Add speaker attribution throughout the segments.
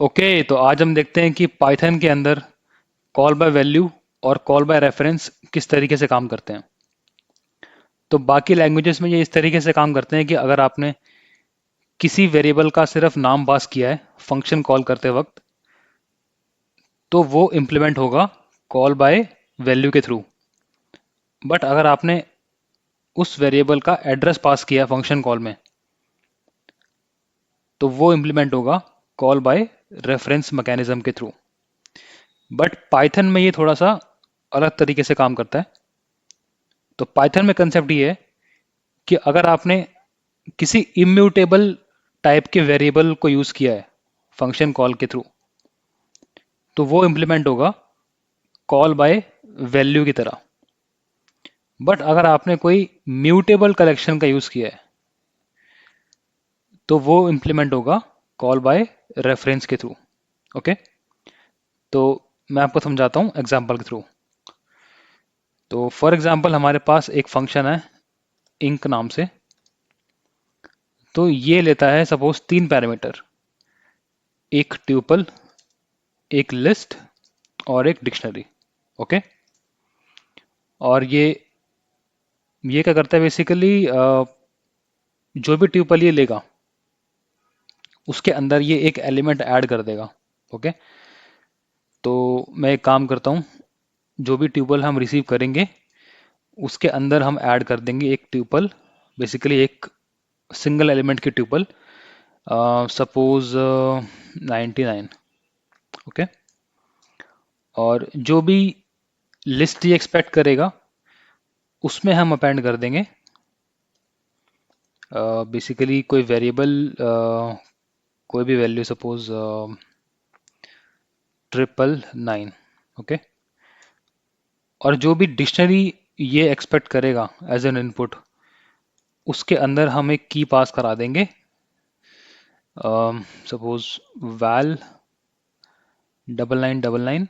Speaker 1: Okay, तो आज हम देखते हैं कि पाइथन के अंदर कॉल बाय वैल्यू और कॉल बाय रेफरेंस किस तरीके से काम करते हैं। तो बाकी लैंग्वेजेस में ये इस तरीके से काम करते हैं कि अगर आपने किसी वेरिएबल का सिर्फ नाम पास किया है फंक्शन कॉल करते वक्त, तो वो इम्प्लीमेंट होगा कॉल बाय वैल्यू के थ्रू। बट अगर आपने उस वेरिएबल का एड्रेस पास किया फंक्शन कॉल में, तो वो इम्प्लीमेंट होगा कॉल बाय रेफरेंस मैकेनिज्म के थ्रू। बट पाइथन में ये थोड़ा सा अलग तरीके से काम करता है। तो पाइथन में कंसेप्ट ये है कि अगर आपने किसी इम्यूटेबल टाइप के वेरिएबल को यूज किया है फंक्शन कॉल के थ्रू, तो वो इंप्लीमेंट होगा कॉल बाय वैल्यू की तरह। बट अगर आपने कोई म्यूटेबल कलेक्शन का यूज किया है, तो वो इंप्लीमेंट होगा कॉल बाय रेफरेंस के थ्रू। ओके, तो मैं आपको समझाता हूँ एग्जाम्पल के थ्रू। तो फॉर एग्जाम्पल हमारे पास एक फंक्शन है इंक नाम से। तो ये लेता है सपोज तीन पैरामीटर, एक ट्यूपल, एक लिस्ट और एक डिक्शनरी। ओके, और ये क्या करता है बेसिकली, जो भी ट्यूपल ये लेगा उसके अंदर ये एक एलिमेंट ऐड कर देगा। ओके, तो मैं एक काम करता हूँ, जो भी ट्यूपल हम रिसीव करेंगे उसके अंदर हम ऐड कर देंगे एक ट्यूपल, बेसिकली एक सिंगल एलिमेंट की ट्यूपल, सपोज 99। ओके, और जो भी लिस्ट ये एक्सपेक्ट करेगा उसमें हम अपेंड कर देंगे बेसिकली कोई वेरिएबल, कोई भी वैल्यू, सपोज 999। ओके, और जो भी डिक्शनरी ये एक्सपेक्ट करेगा एज एन इनपुट, उसके अंदर हम एक की पास करा देंगे, सपोज वैल 9999,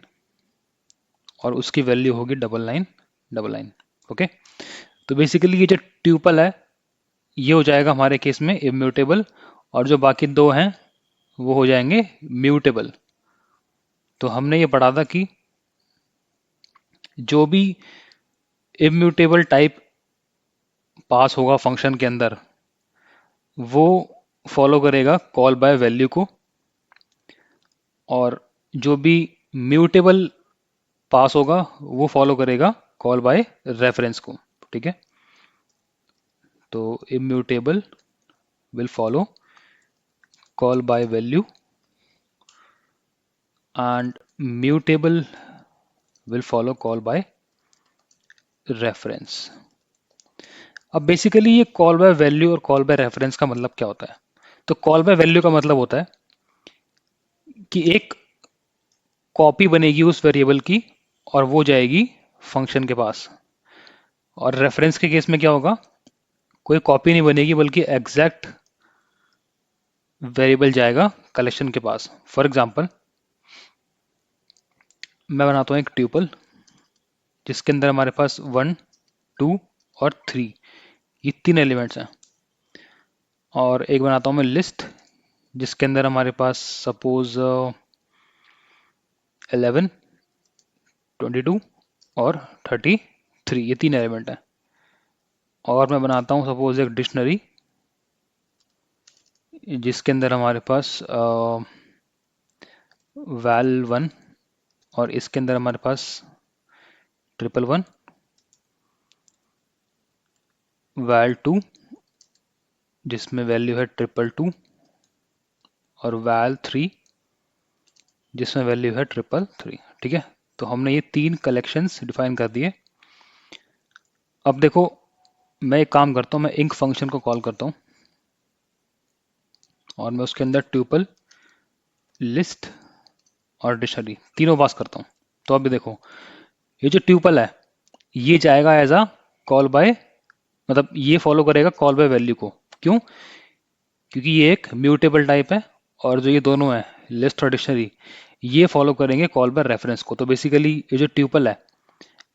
Speaker 1: और उसकी वैल्यू होगी 9999। ओके, तो बेसिकली ये जो ट्यूपल है ये हो जाएगा हमारे केस में इम्यूटेबल, और जो बाकी दो हैं वो हो जाएंगे म्यूटेबल। तो हमने ये पढ़ा था कि जो भी इम्यूटेबल टाइप पास होगा फंक्शन के अंदर, वो फॉलो करेगा कॉल बाय वैल्यू को, और जो भी म्यूटेबल पास होगा वो फॉलो करेगा कॉल बाय रेफरेंस को। ठीक है, तो immutable will follow call by value and mutable will follow call by reference. अब बेसिकली ये कॉल बाय वैल्यू और कॉल बाय रेफरेंस का मतलब क्या होता है। तो कॉल बाय वैल्यू का मतलब होता है कि एक कॉपी बनेगी उस वेरिएबल की और वो जाएगी फंक्शन के पास। और रेफरेंस के केस में क्या होगा, कोई कॉपी नहीं बनेगी बल्कि एग्जैक्ट वेरिएबल जाएगा कलेक्शन के पास। फॉर एग्जांपल मैं बनाता हूँ एक ट्यूपल जिसके अंदर हमारे पास 1 2 और 3, ये तीन एलिमेंट्स हैं। और एक बनाता हूँ मैं लिस्ट जिसके अंदर हमारे पास सपोज 11 22 और 33, ये तीन एलिमेंट हैं। और मैं बनाता हूँ सपोज एक डिक्शनरी जिसके अंदर हमारे पास वैल 1, और इसके अंदर हमारे पास 111, वैल 2 जिसमें वैल्यू है 222, और वैल 3 जिसमें वैल्यू है 333। ठीक है, तो हमने ये तीन कलेक्शंस डिफाइन कर दिए। अब देखो, मैं एक काम करता हूँ, मैं इंक फंक्शन को कॉल करता हूँ और मैं उसके अंदर ट्यूपल, लिस्ट और डिक्शनरी तीनों पास करता हूँ। तो अभी देखो, ये जो ट्यूपल है ये जाएगा एज अ कॉल बाय, मतलब ये फॉलो करेगा कॉल बाय वैल्यू को। क्यों? क्योंकि ये एक म्यूटेबल टाइप है, और जो ये दोनों है लिस्ट और डिक्शनरी, ये फॉलो करेंगे कॉल बाय रेफरेंस को। तो बेसिकली ये जो ट्यूपल है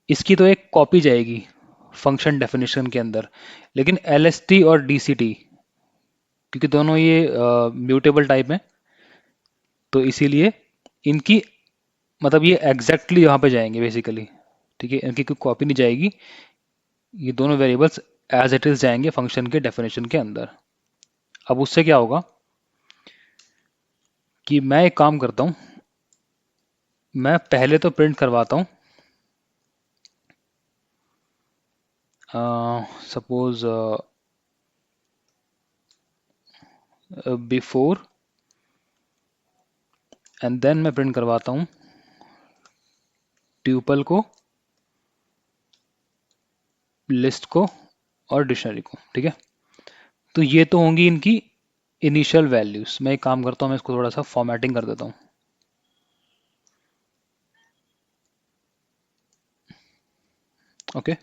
Speaker 1: इसकी तो एक कॉपी जाएगी फंक्शन डेफिनेशन के अंदर, लेकिन एलएसटी और डीसीटी, क्योंकि दोनों ये म्यूटेबल टाइप है, तो इसीलिए इनकी मतलब ये एग्जैक्टली यहाँ पे जाएंगे बेसिकली, ठीक है, इनकी कोई कॉपी नहीं जाएगी, ये दोनों वेरिएबल्स एज इट इज जाएंगे फंक्शन के डेफिनेशन के अंदर। अब उससे क्या होगा कि मैं एक काम करता हूँ, मैं पहले तो प्रिंट करवाता हूँ सपोज बिफोर, एंड देन मैं प्रिंट करवाता हूँ ट्यूपल को, लिस्ट को और डिक्शनरी को, ठीक है। तो ये तो होंगी इनकी इनिशियल वैल्यूज। मैं एक काम करता हूँ, मैं इसको थोड़ा सा फॉर्मेटिंग कर देता हूँ। ओके,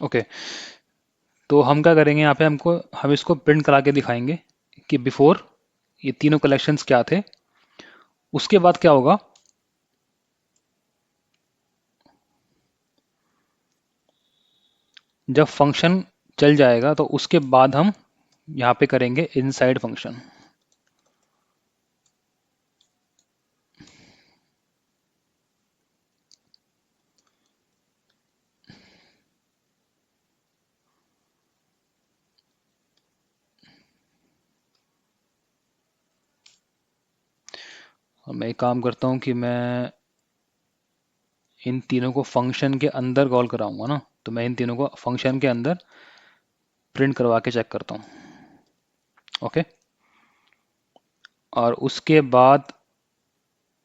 Speaker 1: ओके, तो हम क्या करेंगे यहाँ पे, हम इसको प्रिंट करा के दिखाएंगे कि बिफोर ये तीनों कलेक्शंस क्या थे, उसके बाद क्या होगा, जब फंक्शन चल जाएगा तो उसके बाद हम यहाँ पे करेंगे इनसाइड फंक्शन। और मैं एक काम करता हूँ कि मैं इन तीनों को फंक्शन के अंदर कॉल कराऊंगा ना, तो मैं इन तीनों को फंक्शन के अंदर प्रिंट करवा के चेक करता हूँ। ओके, और उसके बाद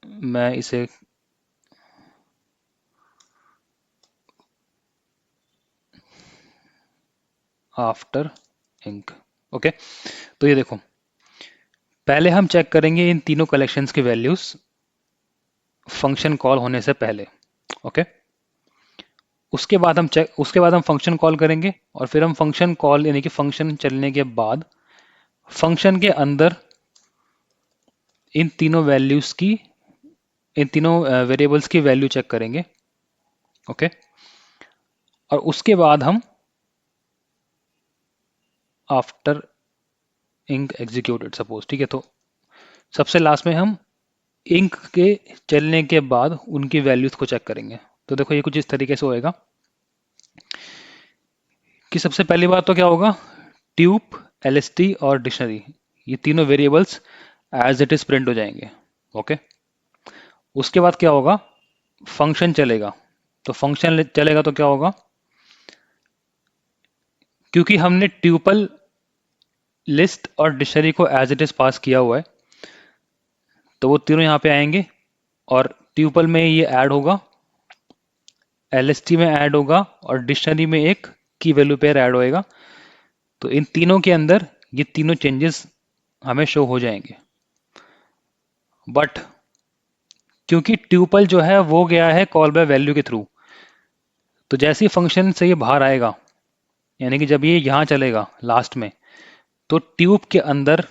Speaker 1: मैं इसे आफ्टर इंक। ओके, तो ये देखो, पहले हम चेक करेंगे इन तीनों कलेक्शंस की वैल्यूज फंक्शन कॉल होने से पहले। ओके, उसके बाद हम फंक्शन कॉल करेंगे, और फिर हम फंक्शन कॉल यानी कि फंक्शन चलने के बाद फंक्शन के अंदर इन तीनों वैल्यूज की, इन तीनों वेरिएबल्स की वैल्यू चेक करेंगे। ओके, और उसके बाद हम आफ्टर इंक एग्जीक्यूटेड सपोज, ठीक है, तो सबसे लास्ट में हम इंक के चलने के बाद उनकी वैल्यूज को चेक करेंगे। तो देखो ये कुछ इस तरीके से होएगा कि सबसे पहली बात तो क्या होगा, ट्यूब, एलएसटी और डिक्शनरी, ये तीनों variables as it is print हो जाएंगे। ओके, उसके बाद क्या होगा, फंक्शन चलेगा। तो फंक्शन चलेगा तो क्या होगा, क्योंकि हमने ट्यूपल, लिस्ट और डिक्शनरी को एज इट इज पास किया हुआ है, तो वो तीनों यहाँ पे आएंगे, और ट्यूपल में ये ऐड होगा, एलएसटी में ऐड होगा, और डिक्शनरी में एक की वैल्यू पेयर ऐड होएगा। तो इन तीनों के अंदर ये तीनों चेंजेस हमें शो हो जाएंगे। बट क्योंकि ट्यूपल जो है वो गया है कॉल बाय वैल्यू के थ्रू, तो जैसे ही फंक्शन से ये बाहर आएगा, यानी कि जब ये यहाँ चलेगा लास्ट में, तो ट्यूब के अंदर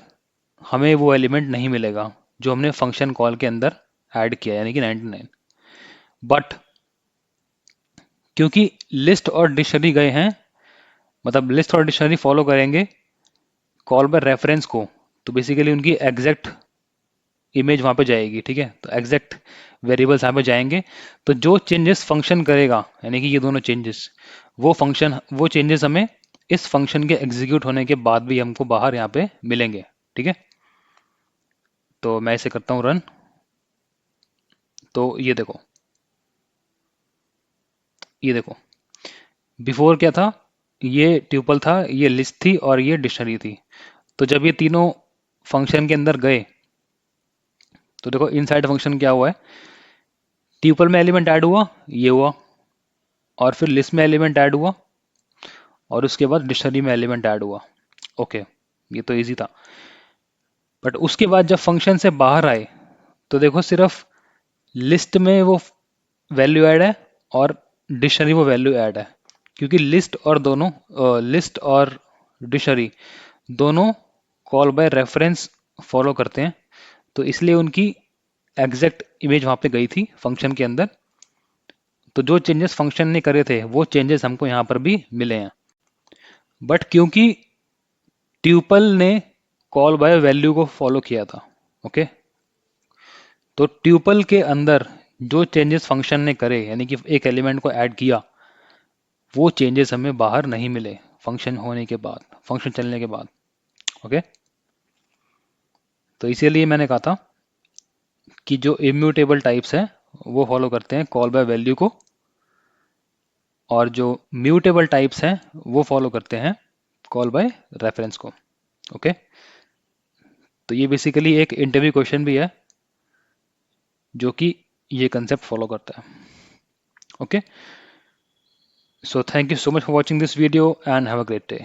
Speaker 1: हमें वो एलिमेंट नहीं मिलेगा जो हमने फंक्शन कॉल के अंदर ऐड किया, यानी कि 99। बट क्योंकि लिस्ट और डिक्शनरी गए हैं, मतलब लिस्ट और डिक्शनरी फॉलो करेंगे कॉल बाय रेफरेंस को, तो बेसिकली उनकी एग्जैक्ट इमेज वहां पे जाएगी, ठीक है, तो एग्जैक्ट वेरिएबल्स यहाँ पे जाएंगे। तो जो चेंजेस फंक्शन करेगा, यानी कि ये दोनों चेंजेस, वो चेंजेस हमें इस फंक्शन के एग्जीक्यूट होने के बाद भी हमको बाहर यहाँ पे मिलेंगे, ठीक है। तो मैं इसे करता हूँ रन। तो ये देखो बिफोर क्या था, ये ट्यूपल था, ये लिस्ट थी और ये डिक्शनरी थी। तो जब ये तीनों फंक्शन के अंदर गए, तो देखो इनसाइड फंक्शन क्या हुआ है, ट्यूपल में एलिमेंट ऐड हुआ, ये हुआ, और फिर लिस्ट में एलिमेंट ऐड हुआ, और उसके बाद डिक्शनरी में एलिमेंट ऐड हुआ। ओके, ये तो इजी था। बट उसके बाद जब फंक्शन से बाहर आए, तो देखो सिर्फ लिस्ट में वो वैल्यू ऐड है और डिक्शनरी वो वैल्यू ऐड है, क्योंकि लिस्ट और डिक्शनरी दोनों कॉल बाय रेफरेंस फॉलो करते हैं, तो इसलिए उनकी एग्जैक्ट इमेज वहां पे गई थी फंक्शन के अंदर। तो जो चेंजेस फंक्शन ने करे थे वो चेंजेस हमको यहाँ पर भी मिले हैं। बट क्योंकि ट्यूपल ने कॉल बाय वैल्यू को फॉलो किया था, ओके, तो ट्यूपल के अंदर जो चेंजेस फंक्शन ने करे, यानी कि एक एलिमेंट को ऐड किया, वो चेंजेस हमें बाहर नहीं मिले फंक्शन होने के बाद, फंक्शन चलने के बाद, ओके। तो इसीलिए मैंने कहा था कि जो इम्यूटेबल टाइप्स हैं वो फॉलो करते हैं कॉल बाय वैल्यू को, और जो म्यूटेबल टाइप्स हैं वो फॉलो करते हैं कॉल बाय रेफरेंस को, ओके। तो ये बेसिकली एक इंटरव्यू क्वेश्चन भी है जो कि ये कंसेप्ट फॉलो करता है, okay. So thank you so much for watching this video and have a great day.